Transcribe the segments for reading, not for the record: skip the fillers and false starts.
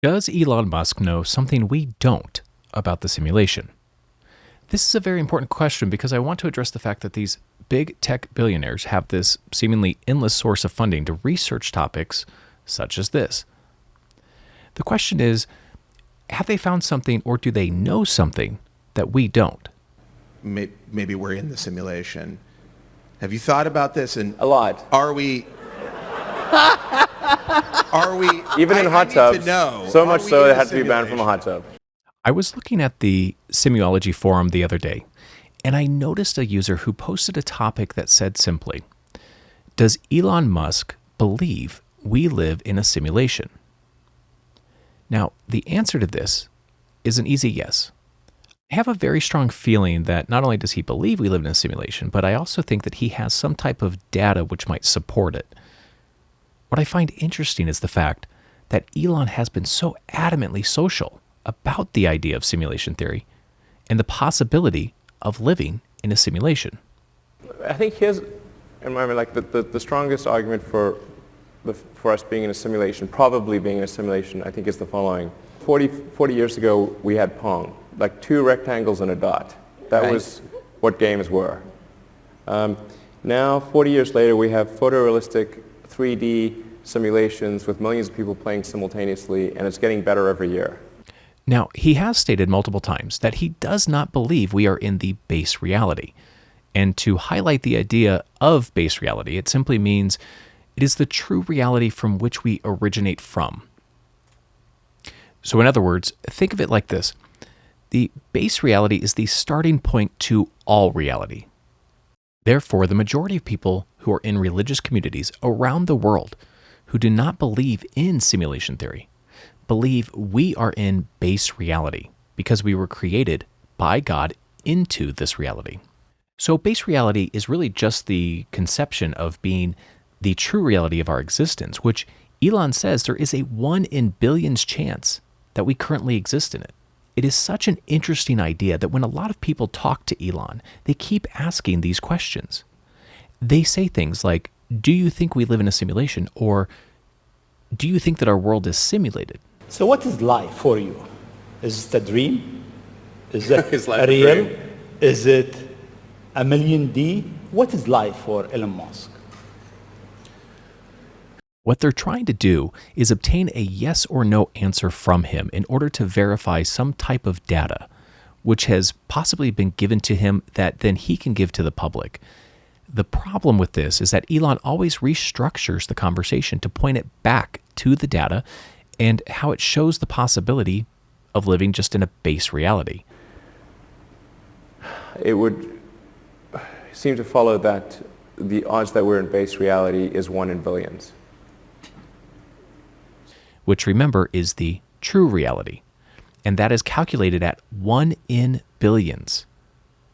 Does Elon Musk know something we don't about the simulation? This is a very important question because I want to address the fact that these big tech billionaires have this seemingly endless source of funding to research topics such as this. The question is, have they found something or do they know something that we don't? Maybe we're in the simulation. Have you thought about this? And A lot. are we? Even in hot tubs. To know, so are much we so in it the had to be banned from a simulation? hot tub. I was looking at the Simuology forum the other day, and I noticed a user who posted a topic that said simply, "Does Elon Musk believe we live in a simulation?" Now, the answer to this is an easy yes. I have a very strong feeling that not only does he believe we live in a simulation, but I also think that he has some type of data which might support it. What I find interesting is the fact that Elon has been so adamantly social about the idea of simulation theory and the possibility of living in a simulation. I think here's, in my mind, like the strongest argument for us being in a simulation, probably being in a simulation, I think is the following. 40 years ago, we had Pong, like two rectangles and a dot. That Right. was what games were. Now, 40 years later, we have photorealistic 3D simulations with millions of people playing simultaneously, and it's getting better every year. Now, he has stated multiple times that he does not believe we are in the base reality. And to highlight the idea of base reality, it simply means it is the true reality from which we originate from. So, in other words, think of it like this. The base reality is the starting point to all reality. Therefore, the majority of people who are in religious communities around the world who do not believe in simulation theory believe we are in base reality because we were created by God into this reality. So base reality is really just the conception of being the true reality of our existence, which Elon says there is a 1 in billions chance that we currently exist in it. It is such an interesting idea that when a lot of people talk to Elon, they keep asking these questions. They say things like, "Do you think we live in a simulation?" Or, "Do you think that our world is simulated?" So what is life for you? Is it a dream? Is it Is life a real? dream? Is it a million D? What is life for Elon Musk? What they're trying to do is obtain a yes or no answer from him in order to verify some type of data, which has possibly been given to him that then he can give to the public. The problem with this is that Elon always restructures the conversation to point it back to the data and how it shows the possibility of living just in a base reality. It would seem to follow that the odds that we're in base reality is 1 in billions. Which remember is the true reality, and that is calculated at 1 in billions.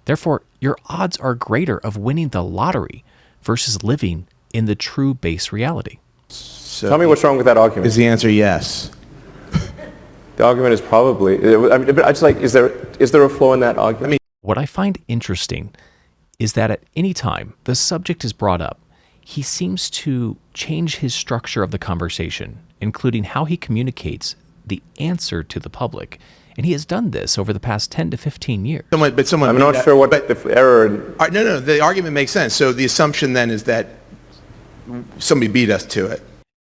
Therefore, your odds are greater of winning the lottery versus living in the true base reality. So Tell me what's wrong with that argument. Is the answer yes? The argument is probably, I mean, but I just like, is there a flaw in that argument? What I find interesting is that at any time the subject is brought up, he seems to change his structure of the conversation, including how he communicates the answer to the public. And he has done this over the past 10 to 15 years. I'm not sure what the error in... No, the argument makes sense. So the assumption then is that somebody beat us to it.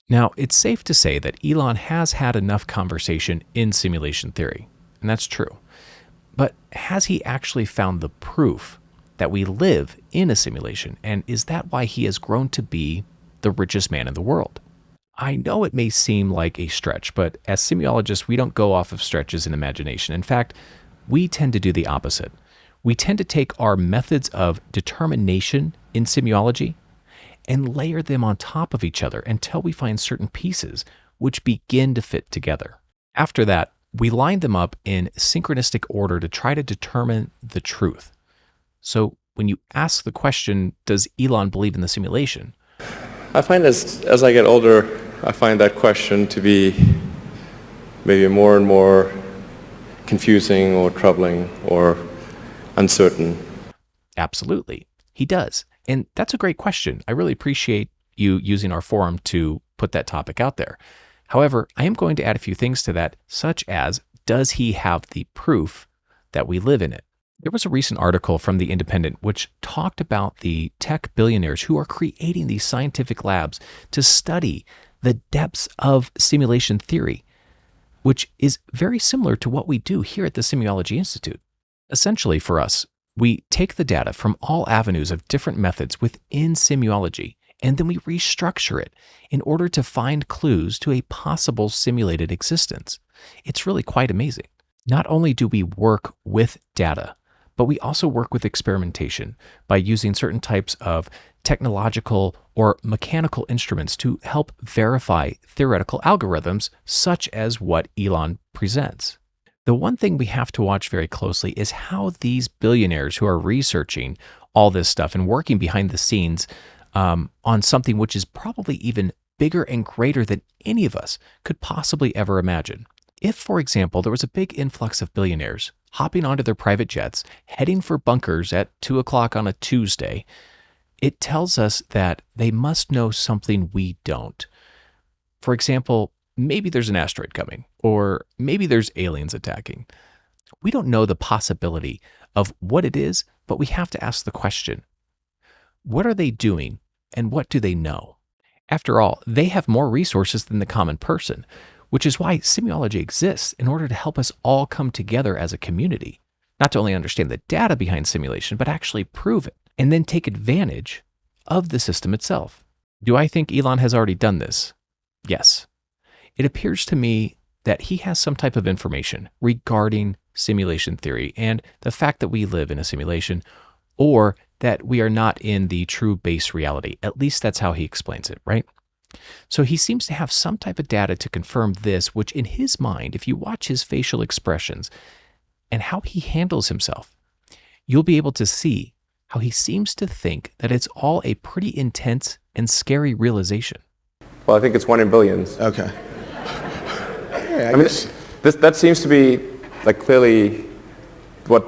Now, it's safe to say that Elon has had enough conversation in simulation theory, and that's true. But has he actually found the proof that we live in a simulation? And is that why he has grown to be the richest man in the world? I know it may seem like a stretch, but as Simuologists, we don't go off of stretches in imagination. In fact, we tend to do the opposite. We tend to take our methods of determination in Simuology and layer them on top of each other until we find certain pieces which begin to fit together. After that, we line them up in synchronistic order to try to determine the truth. So when you ask the question, does Elon believe in the simulation? I find as I get older, I find that question to be maybe more and more confusing or troubling or uncertain. Absolutely, he does. And that's a great question. I really appreciate you using our forum to put that topic out there. However, I am going to add a few things to that, such as, does he have the proof that we live in it? There was a recent article from The Independent which talked about the tech billionaires who are creating these scientific labs to study the depths of simulation theory, which is very similar to what we do here at the Simuology Institute. Essentially, for us, we take the data from all avenues of different methods within Simuology, and then we restructure it in order to find clues to a possible simulated existence. It's really quite amazing. Not only do we work with data, but we also work with experimentation by using certain types of technological or mechanical instruments to help verify theoretical algorithms such as what Elon presents. The one thing we have to watch very closely is how these billionaires who are researching all this stuff and working behind the scenes on something which is probably even bigger and greater than any of us could possibly ever imagine. If, for example, there was a big influx of billionaires hopping onto their private jets, heading for bunkers at 2 o'clock on a Tuesday, it tells us that they must know something we don't. For example, maybe there's an asteroid coming, or maybe there's aliens attacking. We don't know the possibility of what it is, but we have to ask the question, what are they doing and what do they know? After all, they have more resources than the common person, which is why Simuology exists in order to help us all come together as a community, not to only understand the data behind simulation, but actually prove it and then take advantage of the system itself. Do I think Elon has already done this? Yes. It appears to me that he has some type of information regarding simulation theory and the fact that we live in a simulation, or that we are not in the true base reality. At least that's how he explains it, right? So he seems to have some type of data to confirm this, which in his mind, if you watch his facial expressions and how he handles himself, you'll be able to see how he seems to think that it's all a pretty intense and scary realization. Well, I think it's 1 in billions. Okay. Yeah, I mean, that seems to be like clearly what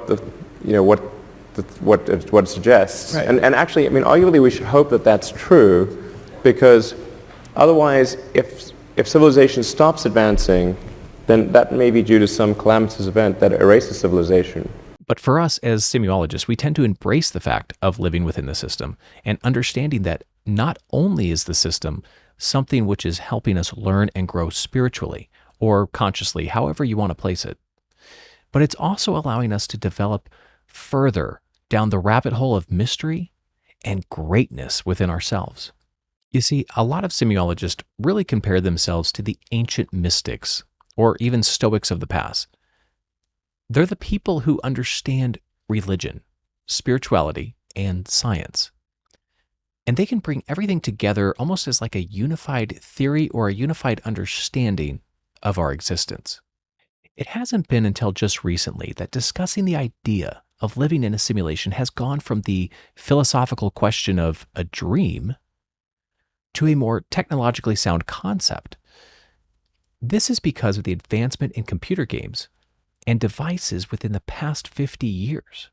what it suggests. Right. And actually, I mean, arguably, we should hope that that's true, because otherwise, if civilization stops advancing, then that may be due to some calamitous event that erases civilization. But for us as Simuologists, we tend to embrace the fact of living within the system and understanding that not only is the system something which is helping us learn and grow spiritually or consciously, however you want to place it, but it's also allowing us to develop further down the rabbit hole of mystery and greatness within ourselves. You see, a lot of Simuologists really compare themselves to the ancient mystics or even Stoics of the past. They're the people who understand religion, spirituality, and science. And they can bring everything together almost as like a unified theory or a unified understanding of our existence. It hasn't been until just recently that discussing the idea of living in a simulation has gone from the philosophical question of a dream to a more technologically sound concept. This is because of the advancement in computer games and devices within the past 50 years.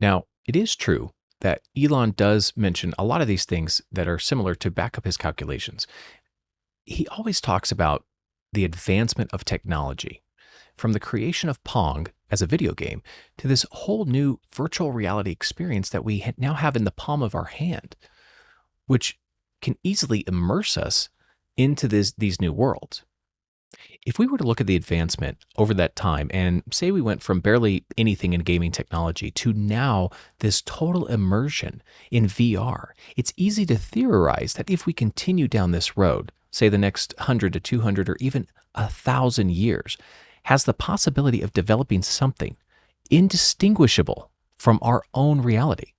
Now, it is true that Elon does mention a lot of these things that are similar to back up his calculations. He always talks about the advancement of technology, from the creation of Pong as a video game to this whole new virtual reality experience that we now have in the palm of our hand, which can easily immerse us into these new worlds. If we were to look at the advancement over that time and say we went from barely anything in gaming technology to now this total immersion in VR, it's easy to theorize that if we continue down this road, say the next 100 to 200 or even 1,000 years, has the possibility of developing something indistinguishable from our own reality.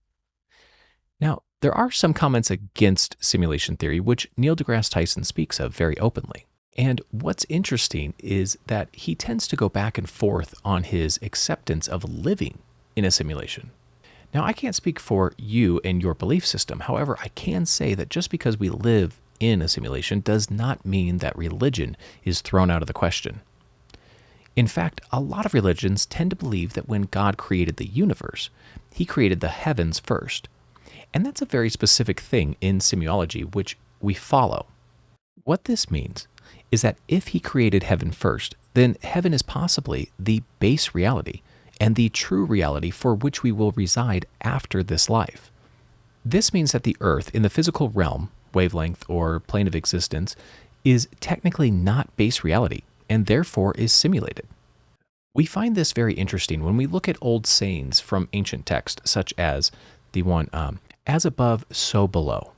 Now, there are some comments against simulation theory, which Neil deGrasse Tyson speaks of very openly. And what's interesting is that he tends to go back and forth on his acceptance of living in a simulation. Now, I can't speak for you and your belief system. However, I can say that just because we live in a simulation does not mean that religion is thrown out of the question. In fact, a lot of religions tend to believe that when God created the universe, he created the heavens first. And that's a very specific thing in Simuology, which we follow. What this means is that if he created heaven first, then heaven is possibly the base reality and the true reality for which we will reside after this life. This means that the earth in the physical realm, wavelength, or plane of existence is technically not base reality and therefore is simulated. We find this very interesting when we look at old sayings from ancient texts, such as the one, as above, so below.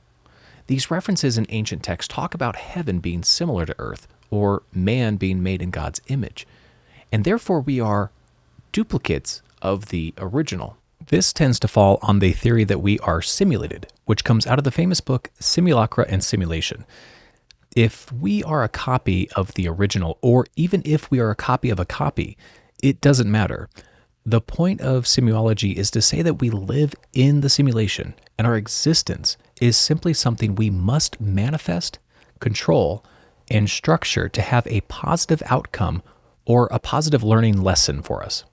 These references in ancient texts talk about heaven being similar to earth, or man being made in God's image, and therefore we are duplicates of the original. This tends to fall on the theory that we are simulated, which comes out of the famous book Simulacra and Simulation. If we are a copy of the original, or even if we are a copy of a copy, it doesn't matter. The point of Simuology is to say that we live in the simulation, and our existence is simply something we must manifest, control, and structure to have a positive outcome or a positive learning lesson for us.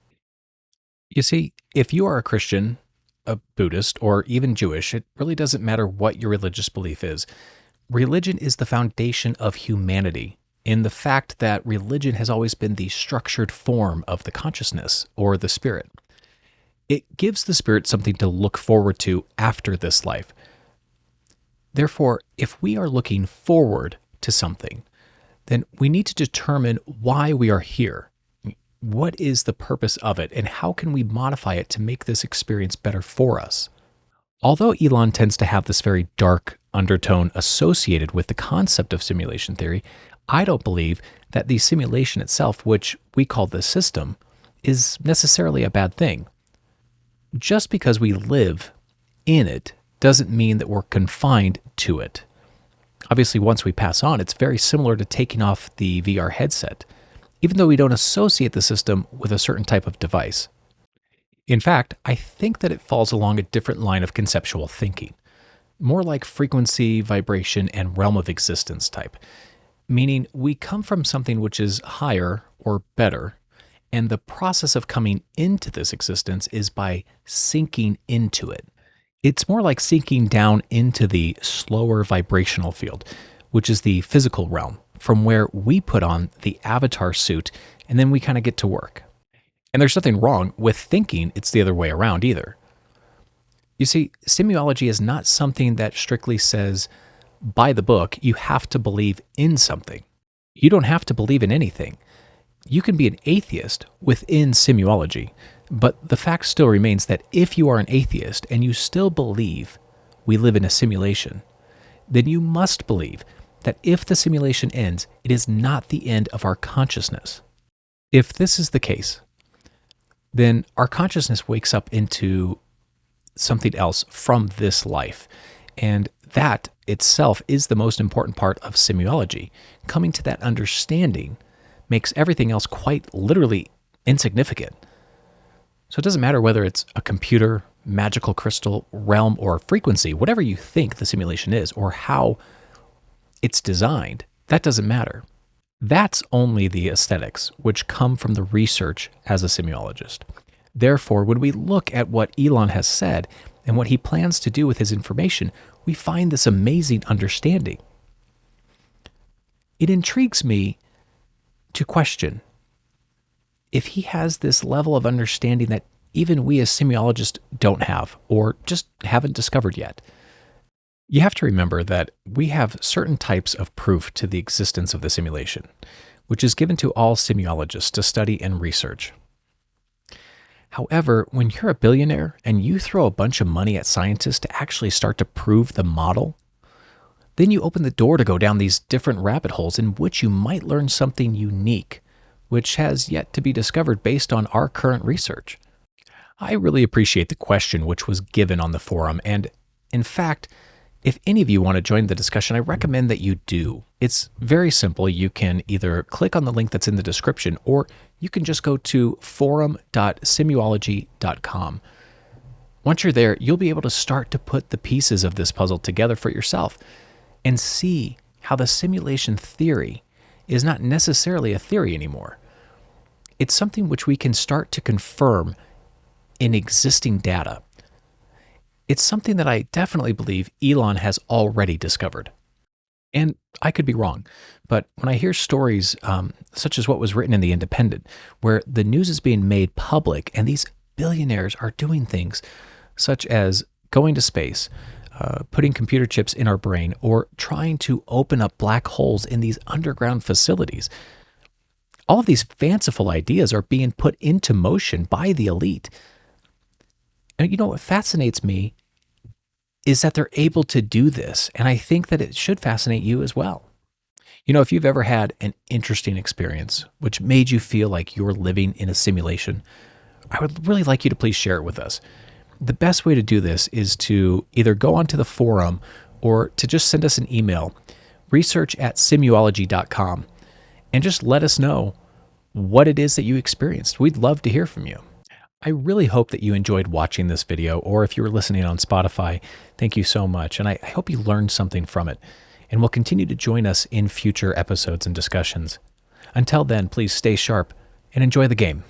You see, if you are a Christian, a Buddhist, or even Jewish, it really doesn't matter what your religious belief is. Religion is the foundation of humanity, in the fact that religion has always been the structured form of the consciousness or the spirit. It gives the spirit something to look forward to after this life. Therefore, if we are looking forward to something, then we need to determine why we are here. What is the purpose of it, and how can we modify it to make this experience better for us? Although Elon tends to have this very dark undertone associated with the concept of simulation theory, I don't believe that the simulation itself, which we call the system, is necessarily a bad thing. Just because we live in it doesn't mean that we're confined to it. Obviously, once we pass on, it's very similar to taking off the VR headset, even though we don't associate the system with a certain type of device. In fact, I think that it falls along a different line of conceptual thinking, more like frequency, vibration, and realm of existence type, meaning we come from something which is higher or better, and the process of coming into this existence is by sinking into it. It's more like sinking down into the slower vibrational field, which is the physical realm, from where we put on the avatar suit and then we kind of get to work. And there's nothing wrong with thinking it's the other way around either. You see, Simuology is not something that strictly says, by the book, you have to believe in something. You don't have to believe in anything. You can be an atheist within Simuology, but the fact still remains that if you are an atheist and you still believe we live in a simulation, then you must believe that if the simulation ends, it is not the end of our consciousness. If this is the case, then our consciousness wakes up into something else from this life. And that itself is the most important part of Simuology. Coming to that understanding makes everything else quite literally insignificant. So it doesn't matter whether it's a computer, magical crystal, realm, or frequency, whatever you think the simulation is, or how it's designed, that doesn't matter. That's only the aesthetics, which come from the research as a Simuologist. Therefore, when we look at what Elon has said and what he plans to do with his information, we find this amazing understanding. It intrigues me to question if he has this level of understanding that even we as Simuologists don't have, or just haven't discovered yet. You have to remember that we have certain types of proof to the existence of the simulation, which is given to all Simuologists to study and research. However, when you're a billionaire and you throw a bunch of money at scientists to actually start to prove the model, then you open the door to go down these different rabbit holes in which you might learn something unique, which has yet to be discovered based on our current research. I really appreciate the question which was given on the forum, and in fact, if any of you want to join the discussion, I recommend that you do. It's very simple. You can either click on the link that's in the description, or you can just go to forum.simuology.com. Once you're there, you'll be able to start to put the pieces of this puzzle together for yourself and see how the simulation theory is not necessarily a theory anymore. It's something which we can start to confirm in existing data. It's something that I definitely believe Elon has already discovered. And I could be wrong, but when I hear stories such as what was written in The Independent, where the news is being made public and these billionaires are doing things such as going to space, putting computer chips in our brain, or trying to open up black holes in these underground facilities, all of these fanciful ideas are being put into motion by the elite. And you know what fascinates me is that they're able to do this. And I think that it should fascinate you as well. You know, if you've ever had an interesting experience which made you feel like you're living in a simulation, I would really like you to please share it with us. The best way to do this is to either go onto the forum or to just send us an email, research@simuology.com, and just let us know what it is that you experienced. We'd love to hear from you. I really hope that you enjoyed watching this video, or if you were listening on Spotify, thank you so much. And I hope you learned something from it and will continue to join us in future episodes and discussions. Until then, please stay sharp and enjoy the game.